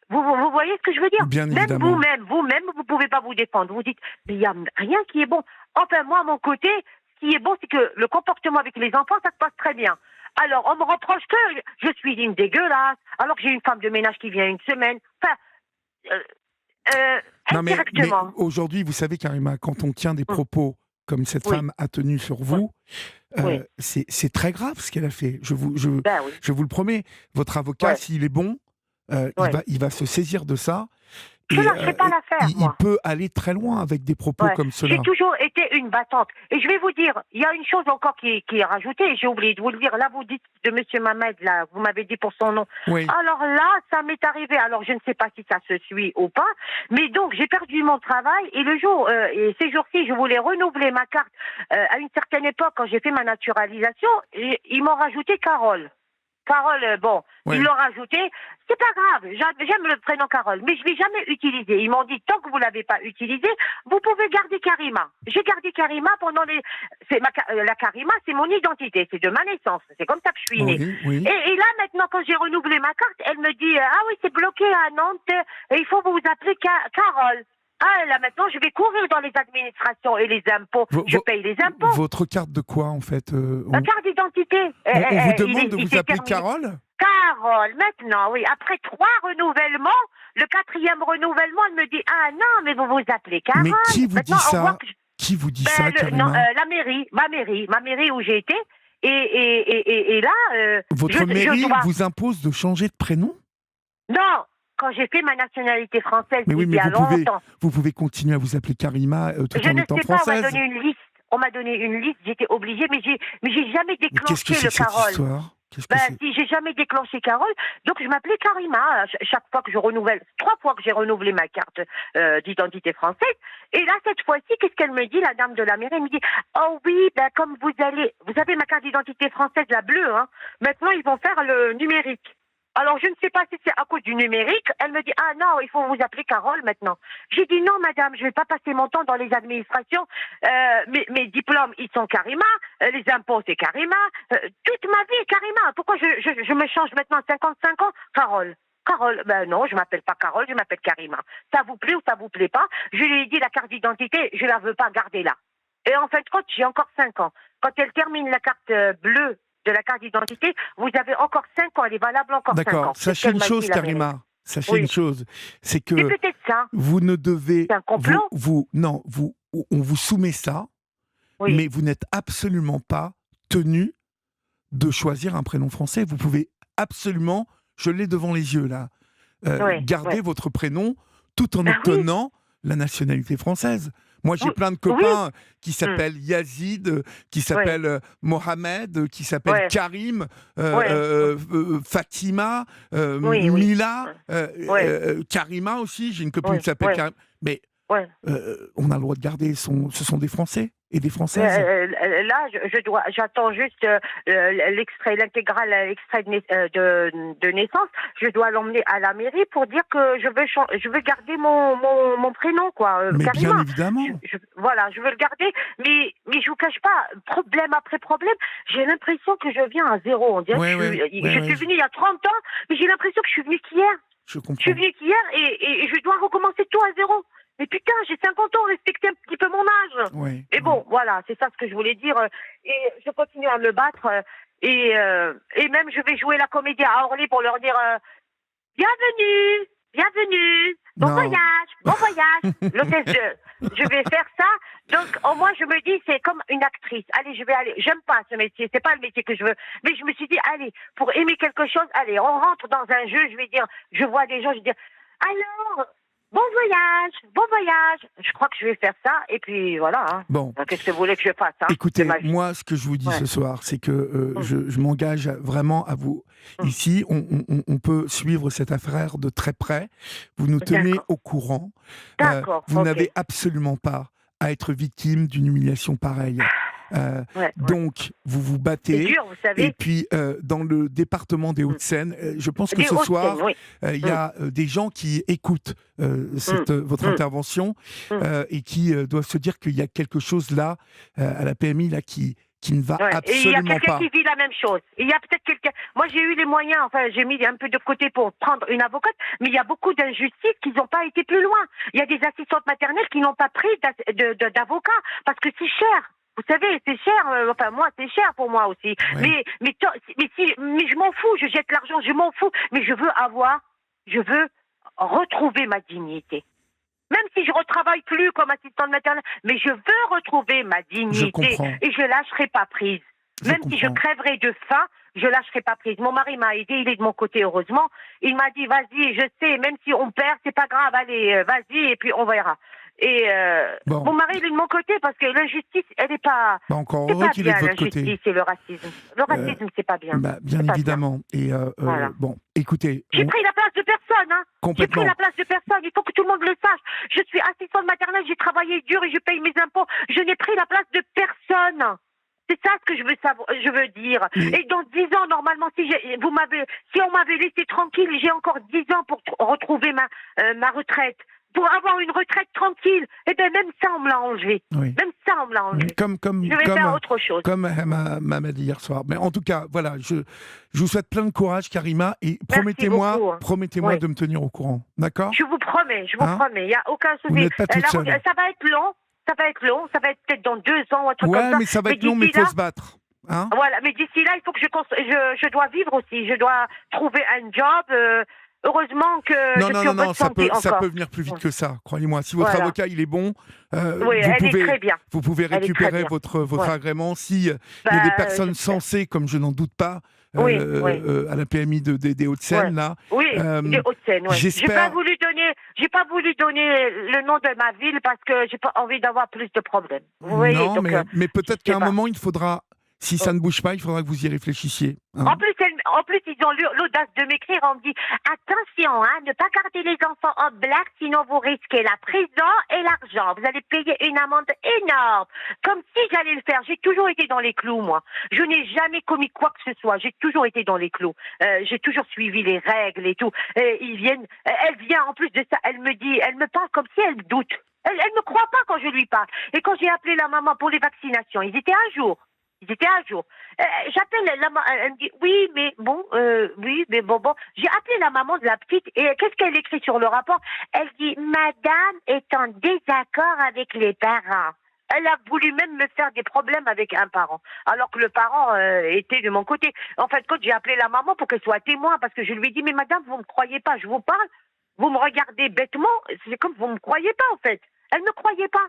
Vous voyez ce que je veux dire? Bien même évidemment. vous-même, vous ne pouvez pas vous défendre. Vous dites, mais il n'y a rien qui est bon. Enfin, moi, à mon côté, ce qui est bon, c'est que le comportement avec les enfants, ça se passe très bien. Alors, on me reproche que je suis une dégueulasse, alors que j'ai une femme de ménage qui vient une semaine. Enfin, non, mais indirectement. aujourd'hui, vous savez, Karima, quand on tient des propos comme cette femme a tenu sur vous, c'est très grave ce qu'elle a fait. Je vous le promets. Votre avocat, s'il est bon, il va se saisir de ça. Je ne lâcherai pas l'affaire, il peut aller très loin avec des propos comme cela. J'ai toujours été une battante. Et je vais vous dire, il y a une chose encore qui est rajoutée, et j'ai oublié de vous le dire. Là, vous dites de M. Mohamed, là, vous m'avez dit pour son nom. Oui. Alors là, ça m'est arrivé. Alors, je ne sais pas si ça se suit ou pas. Mais donc, j'ai perdu mon travail. Et le jour, et ces jours-ci, je voulais renouveler ma carte. À une certaine époque, quand j'ai fait ma naturalisation, ils m'ont rajouté Carole. Carole, bon, Ouais. ils l'ont rajouté. C'est pas grave, j'aime le prénom Carole, mais je l'ai jamais utilisé. Ils m'ont dit, tant que vous l'avez pas utilisé, vous pouvez garder Karima. J'ai gardé Karima pendant la Karima, c'est mon identité, c'est de ma naissance. C'est comme ça que je suis née. Oui, oui. Et là, maintenant, quand j'ai renouvelé ma carte, elle me dit, ah oui, c'est bloqué à Nantes, et il faut vous appeler Carole. Ah, là, maintenant, je vais courir dans les administrations et les impôts. Je paye les impôts. Votre carte de quoi, en fait La carte d'identité. On vous demande de vous appeler Carole? Carole, maintenant, oui. Après 3 renouvellements, le 4e renouvellement, elle me dit, ah non, mais vous vous appelez Carole. Mais qui vous dit maintenant, ça? Qui vous dit ça, Karima? Non, la mairie, ma mairie où j'ai été. Et là... Votre mairie vous impose de changer de prénom? Non, quand j'ai fait ma nationalité française, mais oui, il mais y a longtemps. vous pouvez continuer à vous appeler Karima tout je en ne étant sais pas, française. on m'a donné une liste, j'étais obligée, mais j'ai jamais Qu'est-ce que déclenché c'est le que cette Carole. histoire? Si j'ai jamais déclenché Carole, donc je m'appelais Karima. Chaque fois que je renouvelle, 3 fois que j'ai renouvelé ma carte d'identité française. Et là, cette fois-ci, qu'est-ce qu'elle me dit, la dame de la mairie? Elle me dit, oh oui, ben comme vous avez ma carte d'identité française, la bleue, hein. Maintenant, ils vont faire le numérique. Alors, je ne sais pas si c'est à cause du numérique. Elle me dit, ah non, il faut vous appeler Carole maintenant. J'ai dit, non, madame, je ne vais pas passer mon temps dans les administrations. Mes diplômes, ils sont Karima. Les impôts, c'est Karima. Toute ma vie, Karima. Pourquoi je me change maintenant à 55 ans? Carole. Carole, ben non, je m'appelle pas Carole, je m'appelle Karima. Ça vous plaît ou ça vous plaît pas? Je lui ai dit, la carte d'identité, je la veux pas garder là. Et en fin de compte, j'ai encore 5 ans. Quand elle termine la carte bleue de la carte d'identité, vous avez encore 5 ans, elle est valable encore 5 ans. D'accord, sachez une chose, Karima. Sachez une chose, c'est que peut-être ça. Vous ne devez... C'est un complot. On vous soumet ça, mais vous n'êtes absolument pas tenu de choisir un prénom français. Vous pouvez absolument, je l'ai devant les yeux là, garder votre prénom tout en obtenant la nationalité française. Moi, j'ai plein de copains qui s'appellent Yazid, qui s'appellent Mohamed, qui s'appellent Karim, Fatima, Mila, Karima aussi. J'ai une copine qui s'appelle Karim. Mais on a le droit de garder ce sont des Français et des Françaises. Là, j'attends juste l'extrait de naissance. Je dois l'emmener à la mairie pour dire que je veux garder mon prénom, quoi. Mais Karima. bien évidemment. Je veux le garder, mais je vous cache pas, problème après problème, j'ai l'impression que je viens à zéro. On dirait je suis venue il y a 30 ans, mais j'ai l'impression que je suis venue qu'hier. Je comprends. Je suis venue qu'hier et je dois recommencer tout à zéro. Mais putain, j'ai 50 ans, respectez un petit peu mon âge. Et bon, voilà, c'est ça ce que je voulais dire. Et je continue à me battre. Et même, je vais jouer la comédie à Orly pour leur dire bienvenue, bon voyage. L'hôtesse je vais faire ça. Donc, au moins, je me dis, c'est comme une actrice. Allez, j'aime pas ce métier, c'est pas le métier que je veux. Mais je me suis dit, allez, pour aimer quelque chose, allez, on rentre dans un jeu, je vais dire, je vois des gens, je vais dire, alors... Bon voyage. Je crois que je vais faire ça, et puis voilà. Hein. Bon. Qu'est-ce que vous voulez que je fasse, hein? Écoutez, moi, ce que je vous dis ce soir, c'est que je m'engage vraiment à vous. Ici, on peut suivre cette affaire de très près. Vous nous tenez au courant. Vous n'avez absolument pas à être victime d'une humiliation pareille. Donc, vous vous battez. C'est dur, vous savez. Et puis, dans le département des Hauts-de-Seine, je pense que ce soir, il y a des gens qui écoutent votre intervention et qui doivent se dire qu'il y a quelque chose là, à la PMI, là, qui ne va absolument pas. Et il y a quelqu'un qui vit la même chose. Il y a peut-être quelqu'un... Moi, j'ai eu les moyens, j'ai mis un peu de côté pour prendre une avocate, mais il y a beaucoup d'injustices qui n'ont pas été plus loin. Il y a des assistantes maternelles qui n'ont pas pris d'avocat parce que c'est cher. Vous savez, c'est cher. Moi, c'est cher pour moi aussi. Mais je m'en fous. Je jette l'argent, je m'en fous. Mais je veux retrouver ma dignité. Même si je ne retravaille plus comme assistante maternelle, mais je veux retrouver ma dignité et je lâcherai pas prise. Même si je crèverai de faim, je lâcherai pas prise. Mon mari m'a aidé, il est de mon côté heureusement. Il m'a dit vas-y, je sais, même si on perd, c'est pas grave, allez, vas-y et puis on verra. Et mon mari il est de mon côté parce que l'injustice, elle n'est pas. Encore heureux qu'il est de votre côté. L'injustice et le racisme. Le racisme, c'est pas bien. Bien évidemment. Bien. Et bon, écoutez. J'ai pris la place de personne, hein. J'ai pris la place de personne. Il faut que tout le monde le sache. Je suis assistante maternelle, j'ai travaillé dur et je paye mes impôts. Je n'ai pris la place de personne. C'est ça ce que je veux savoir, je veux dire. Mais- Et dans 10 ans, normalement, si on m'avait laissé tranquille, j'ai encore 10 ans pour retrouver ma retraite. Pour avoir une retraite tranquille. Eh bien, même ça, on me l'a enlevé. Oui. Même ça, on me l'a enlevé. Je vais faire autre chose. Comme elle m'a dit hier soir. Mais en tout cas, voilà, je vous souhaite plein de courage, Karima, et promettez-moi Oui. de me tenir au courant. D'accord? Je vous promets, il n'y a aucun souci. Vous n'êtes pas toute seule. Ça va être long, ça va être peut-être dans 2 ans ou un truc comme ça. Ouais, mais ça va être long, mais il faut se battre. Hein? Voilà, mais d'ici là, il faut que je dois vivre aussi. Je dois trouver un job. Heureusement que je suis en bonne santé ça peut venir plus vite que ça, croyez-moi. Si votre Voilà. avocat il est bon, Oui, est très bien. vous pouvez Elle est très récupérer bien. votre agrément. Si il y a des personnes sensées, comme je n'en doute pas, à la PMI des Hauts-de-Seine, là. Oui, des Hauts-de-Seine, oui. J'espère... J'ai pas voulu donner le nom de ma ville parce que j'ai pas envie d'avoir plus de problèmes. Vous voyez, non, donc, mais peut-être qu'à un moment, il faudra... Si ça ne bouge pas, il faudra que vous y réfléchissiez. Hein. En plus, ils ont l'audace de m'écrire. On me dit attention, ne pas garder les enfants en blague, sinon vous risquez la prison et l'argent. Vous allez payer une amende énorme. Comme si j'allais le faire. J'ai toujours été dans les clous, moi. Je n'ai jamais commis quoi que ce soit. J'ai toujours été dans les clous. J'ai toujours suivi les règles et tout. Elle vient en plus de ça. Elle me parle comme si elle doute. Elle ne croit pas quand je lui parle. Et quand j'ai appelé la maman pour les vaccinations, ils étaient à jour. J'appelle la maman, elle me dit oui, mais bon. J'ai appelé la maman de la petite et qu'est-ce qu'elle écrit sur le rapport? Elle dit madame est en désaccord avec les parents. Elle a voulu même me faire des problèmes avec un parent, alors que le parent était de mon côté. En fait, quand j'ai appelé la maman pour qu'elle soit témoin, parce que je lui ai dit mais madame, vous me croyez pas, je vous parle, vous me regardez bêtement, c'est comme vous me croyez pas en fait. Elle ne croyait pas.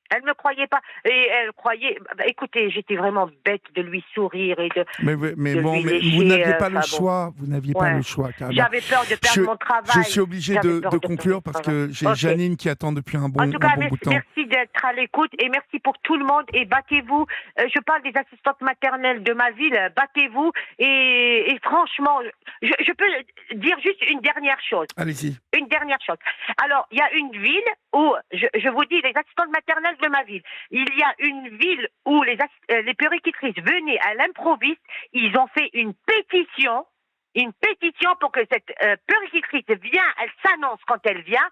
Elle ne me croyait pas. Et elle croyait... écoutez, j'étais vraiment bête de lui sourire et de... Mais vous n'aviez pas le choix. Vous n'aviez pas le choix, Karima. J'avais peur de perdre mon travail. Je suis obligé de conclure parce que j'ai Janine qui attend depuis un bon bout de temps. Merci d'être à l'écoute et merci pour tout le monde. Et battez-vous. Je parle des assistantes maternelles de ma ville. Battez-vous. Et franchement, je peux dire juste une dernière chose. Allez-y. Une dernière chose. Alors, il y a une ville où, je vous dis, les assistantes maternelles de ma ville, il y a une ville où les puéricultrices venaient à l'improviste, ils ont fait une pétition pour que cette puéricultrice vienne, elle s'annonce quand elle vient,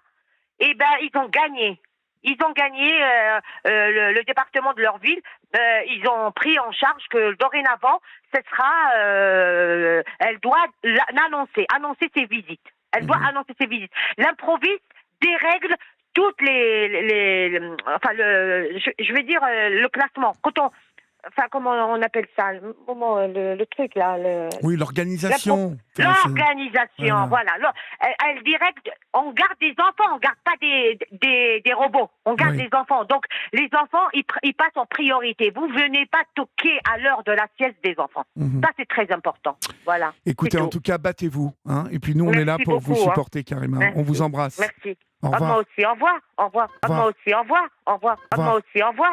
et ben ils ont gagné. Ils ont gagné le département de leur ville. Ils ont pris en charge que dorénavant, ce sera, elle doit annoncer ses visites. Elle doit annoncer ses visites. L'improviste dérègle toutes je vais dire le classement. Comment on appelle ça? Le truc là. Oui, l'organisation. L'organisation, voilà. Elle direct, on garde des enfants, on garde pas des robots. On garde des enfants. Donc les enfants, ils passent en priorité. Vous venez pas toquer à l'heure de la sieste des enfants. Ça c'est très important. Voilà. Écoutez, en tout cas, battez-vous. Hein, et puis nous, on est là pour vous supporter, Karima. Merci. On vous embrasse. Merci. Au revoir. Moi aussi, au revoir. Au revoir. Moi aussi, au revoir. Au revoir. Moi aussi, au revoir.